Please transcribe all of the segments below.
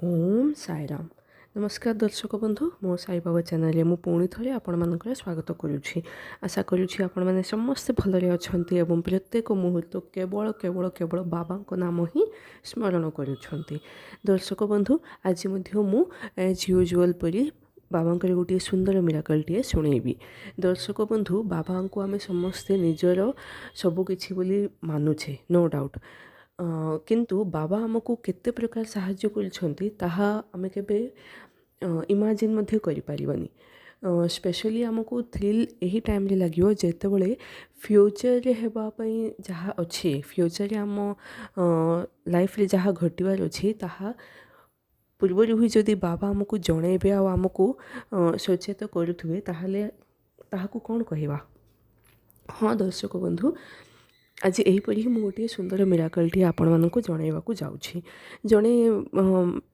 ओम साईराम। नमस्कार दर्शक बंधु, मो साई बाबा चैनल मु पुणी थे आपण स्वागत करुँची। आशा करुँची आपण मैंने समस्ते भलरे अच्छा एवं प्रत्येक मुहूर्त केवल केवल केवल बाबा नाम ही स्मरण करुँच। दर्शक बंधु, आज मु एज यूजुअल परी बाबांकर गोटे सुंदर मिराकलटीए शुणेबी। दर्शक बंधु, बाबा को आम समस्ते निजर सबकि बोली मानुछे, नो डाउट। किंतु बाबा आमको केते प्रकार साहाय्य करछंती ताहा आमे केबे इमाजिन मध्य करि परिबानी। स्पेशली आमको थ्रिल यही टाइम रे लागियो जेतेबेले फ्यूचर रे हेबा पई जहा अछि, फ्यूचर रे आम लाइफ रे जहा घटिबार अछि ताहा पूर्वरु ही जदि बाबा आमको जणेबे आ आमको सचेत करुथुबे ताहाले ताहाकू कोन कहिबा। हाँ दर्शक बंधु, आज यहीपरि ही गोटे सुंदर मिराकलटी आपण मानक जनवाक जाऊँगी। जड़े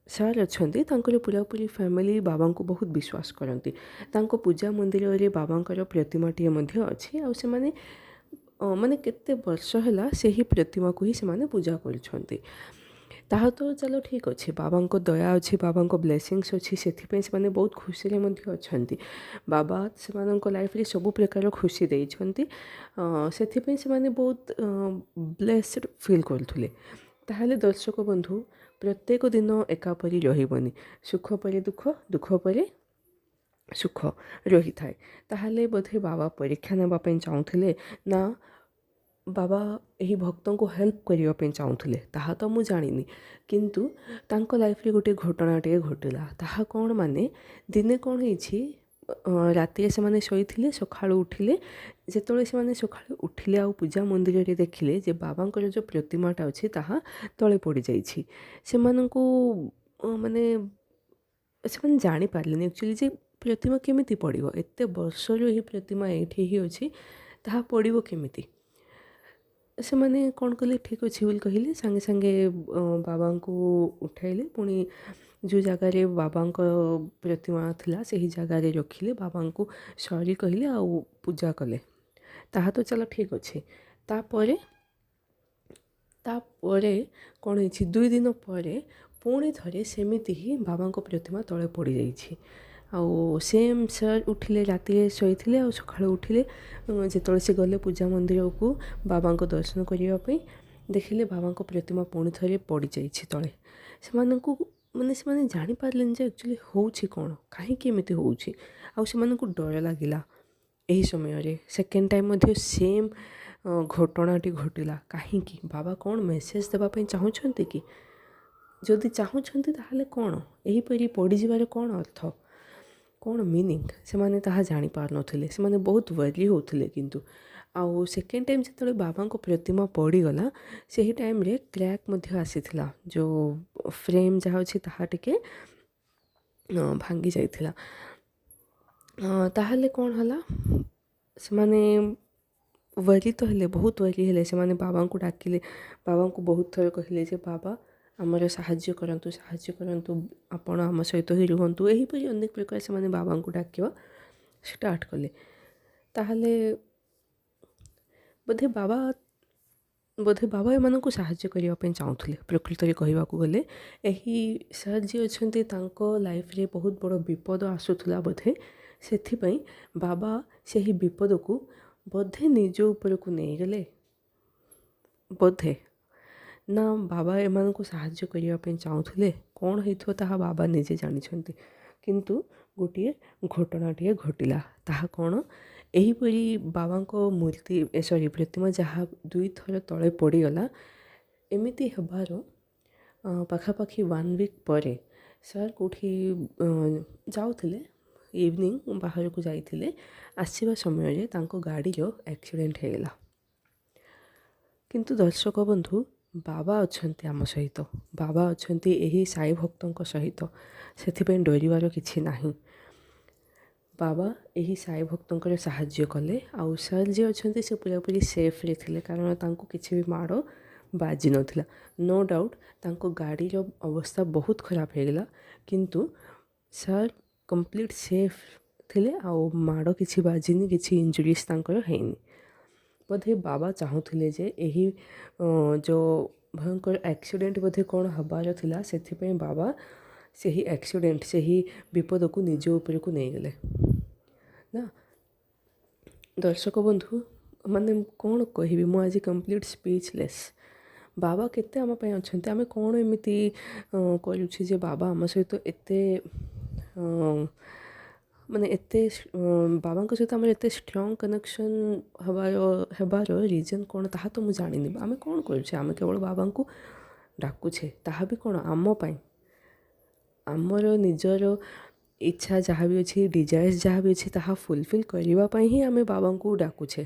सार अच्छा पूरापूरी फैमिली बाबा को बहुत विश्वास करती। पूजा मंदिर में बाबांकर प्रतिमाटी अच्छी आ माने केते वर्ष है से ही प्रतिमा को ही से पूजा कर ताहा तो चलो ठीक अच्छे, बाबा दया अच्छी, बाबा ब्लेसिंग्स अच्छी, से बहुत खुशी अच्छा। बाबा से लाइफ रे सब प्रकार खुशी देइछंती, से बहुत ब्लेस्ड फील करुले। ताहले दर्शक बंधु, प्रत्येक दिन एकापरी रहिबनी, सुख परे दुख, दुख परे सुख रही थाए। ताहले बोधे बाबा परीक्षा नापी चाहूले ना बाबा यही भक्तों को हेल्प करने चाहूले, ताहा तो मु जानी। किंतु तांको लाइफ रे गोटे घटनाटे घटिला। ताहा कौन माने दिने कौन होइछि, राति से माने शोइथिले, सखाळु उठिले। जेतोळे से माने सखाळु उठिले आ पूजा मंदिर रे देखिले जे बाबांकर जो प्रतिमाटा अछि ताहा तळे पड़ी जाइछि। सेमानंकु माने से जानी पारलेनी एक्चुअली जे प्रतिमा केमिति पड़िबो, एते वर्षर ही प्रतिमा एठी ही अछि, ताहा पड़िबो केमिति। से मैंने कौन कले, ठीक अच्छे बोल कहले, सांगे सांगे बाबा को उठाइले, पुणी जो जगार बाबा प्रतिमा थिला से ही जगार रखिले, बाबा को सॉरी कहले आ पूजा कले। ताहा तो चलो ठीक अच्छे। तापरे कौन है, 2 दिन पर पुणी थे सेमिति ही बाबा प्रतिमा तले पड़ जाइए। आउ सेम सर उठिले, राति शोइथिले आ सकाळु उठिले, जेतोळे से गले पूजा मंदिर को बाबा को दर्शन करने देखिले बाबा प्रतिमा पुणी थे पड़ जाइए तले। सेमानंकु माने से जानी पारलेन जे एक्चुअली होउछि कोन, काहे कि एमिति होउछि। आ सेमानंकु डर लागिला। यही समय रे सेकेंड टाइम मध्य सेम घटनाटी घटिला। काहे कि बाबा कौन मेसेज देबा पई चाहुछंती कि, जदि चाहुछंती ताहाले कोन एही परी पड़ी जिबार कोन अर्थ, कौन मीनिंग, से माने ताहा जानी पार नथिले। से माने बहुत वरी होथिले। किंतु आउ सेकेंड टाइम जेतोळे बाबा को प्रतिमा पड़ीगला से ही टाइम रे क्रैक मध्य आसीथिला, जो फ्रेम जहाँ अछि ताहा टिके भांगी जाइथिला। ताहाले कौन हला, से माने वरी तो हेले, बहुत वरी हेले। से माने बाबा को डाकिले, बाबा को बहुत थर कहले जे बाबा आमर साहाय्य करंतु, साहाय्य करंतु, आपण आम सहित ही रुहंतु। एहीपरि अनेक प्रकार से माने बाबा को डाकिवा स्टार्ट कले। ताहले बोधे बाबा एमानंकु साहाय्य करिया पई चाहुथले। प्रकृत रे कहिबाकू गले एही सर जी अछंती, तांको लाइफ रे बहुत बड़ विपद आसुथला बोधे, सेथि पई बाबा सेही विपद को बोधे निज ऊपर को नहीं गले। बोधे ना बाबा एमानंकु साहाय्य करिया पई चाहुथले, कोन हेइथो ताहा बाबा निजे जानिछंती। किंतु गोटे घटनाटिए घटिला। ताहा कोन, एहीपरि बाबा को मूर्ति सॉरी प्रतिमा जहाँ 2 थर तले पड़ीगला, एमिति हेबार पाखापाखि 1 वीक परे सर कोठी जाउथिले, इवनिंग बाहर को जाइथिले, आसीबा समय रे तांको गाड़ी रो एक्सीडेंट हेगला। किंतु दर्शक बंधु, बाबा अछंती आम सहित, बाबा अछंती एही साई भक्तों सहित, सेथिपई डरिवार किछि नाही। बाबा यही साई भक्तों साहाय्य कले। आउ सर जी अछंती से पूरापूरी सेफ रे थिले, कारण तांको किछि भी माड़ बाजी नथिला। नो डाउट तांको गाड़ी रो अवस्था बहुत खराब हेगला, किंतु सर कंप्लीट सेफ थिले। आउ माड़ किछि बाजिनी, किछि इंजुरीज तांकर हेनी। बोधे बाबा चाहूले जे यही जो भयंकर एक्सीडेंट बोधे कौन हबार थिला, सेथिपई बाबा ସେହି ଆକ୍ସିଡେଣ୍ଟ ସେହି ବିପଦକୁ ନିଜ ଉପରକୁ ନେଇଗଲେ ନା। ଦର୍ଶକ ବନ୍ଧୁ ମାନେ କ'ଣ କହିବି, ମୁଁ ଆଜି କମ୍ପ୍ଲିଟ୍ ସ୍ପିଚଲେସ୍। ବାବା କେତେ ଆମ ପାଇଁ ଅଛନ୍ତି, ଆମେ କ'ଣ ଏମିତି କରୁଛୁ ଯେ ବାବା ଆମ ସହିତ ଏତେ ମାନେ ଏତେ ବାବାଙ୍କ ସହିତ ଆମର ଏତେ ଷ୍ଟ୍ରଙ୍ଗ କନେକ୍ସନ୍ ହେବାର ରିଜନ୍ କ'ଣ ତାହା ତ ମୁଁ ଜାଣିନି। ଆମେ କ'ଣ କରୁଛେ, ଆମେ କେବଳ ବାବାଙ୍କୁ ଡାକୁଛେ, ତାହା ବି କ'ଣ ଆମ ପାଇଁ, ଆମର ନିଜର ଇଚ୍ଛା ଯାହା ବି ଅଛି, ଡିଜାୟାର୍ସ ଯାହା ବି ଅଛି ତାହା ଫୁଲଫିଲ୍ କରିବା ପାଇଁ ହିଁ ଆମେ ବାବାଙ୍କୁ ଡାକୁଛେ।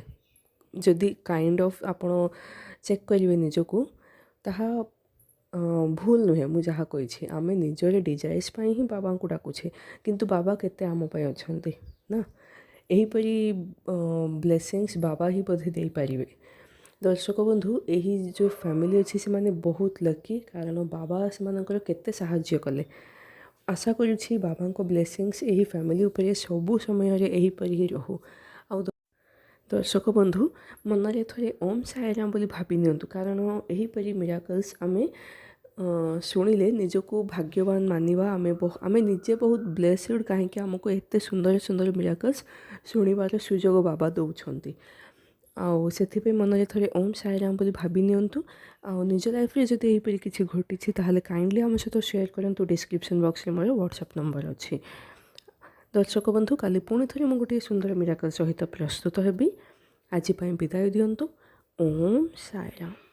ଯଦି କାଇଣ୍ଡ ଅଫ୍ ଆପଣ ଚେକ୍ କରିବେ ନିଜକୁ, ତାହା ଭୁଲ ନୁହେଁ। ମୁଁ ଯାହା କହିଛି, ଆମେ ନିଜର ଡିଜାୟାର୍ସ ପାଇଁ ହିଁ ବାବାଙ୍କୁ ଡାକୁଛେ, କିନ୍ତୁ ବାବା କେତେ ଆମ ପାଇଁ ଅଛନ୍ତି ନା। ଏହିପରି ବ୍ଲେସିଂସ୍ ବାବା ହିଁ ବୋଧେ ଦେଇପାରିବେ। ଦର୍ଶକ ବନ୍ଧୁ, ଏହି ଯେଉଁ ଫ୍ୟାମିଲି ଅଛି ସେମାନେ ବହୁତ ଲକି, କାରଣ ବାବା ସେମାନଙ୍କର କେତେ ସାହାଯ୍ୟ କଲେ। ଆଶା କରୁଛି ବାବାଙ୍କ ବ୍ଲେସିଂସ୍ ଏହି ଫ୍ୟାମିଲି ଉପରେ ସବୁ ସମୟରେ ଏହିପରି ହିଁ ରହୁ। ଆଉ ଦର୍ଶକ ବନ୍ଧୁ, ମନରେ ଥରେ ଓମ୍ ସାଇରାମ ବୋଲି ଭାବି ନିଅନ୍ତୁ, କାରଣ ଏହିପରି ମିରାକଲ୍ସ ଆମେ ଶୁଣିଲେ ନିଜକୁ ଭାଗ୍ୟବାନ ମାନିବା। ଆମେ ନିଜେ ବହୁତ ବ୍ଲେସଡ୍, କାହିଁକି ଆମକୁ ଏତେ ସୁନ୍ଦର ସୁନ୍ଦର ମିରାକଲ୍ସ ଶୁଣିବାର ସୁଯୋଗ ବାବା ଦେଉଛନ୍ତି। ଆଉ ସେଥିପାଇଁ ମନରେ ଥରେ ଓମ୍ ସାଇରାମ ବୋଲି ଭାବି ନିଅନ୍ତୁ। ଆଉ ନିଜ ଲାଇଫ୍ରେ ଯଦି ଏହିପରି କିଛି ଘଟିଛି ତାହେଲେ କାଇଣ୍ଡଲି ଆମ ସହିତ ସେୟାର କରନ୍ତୁ। ଡିସ୍କ୍ରିପ୍ସନ୍ ବକ୍ସରେ ମୋର ହ୍ୱାଟ୍ସଆପ୍ ନମ୍ବର ଅଛି। ଦର୍ଶକ ବନ୍ଧୁ, କାଲି ପୁଣି ଥରେ ମୁଁ ଗୋଟିଏ ସୁନ୍ଦର ମିରାକଲ୍ ସହିତ ପ୍ରସ୍ତୁତ ହେବି। ଆଜି ପାଇଁ ବିଦାୟ ଦିଅନ୍ତୁ। ଓମ୍ ସାଇରାମ।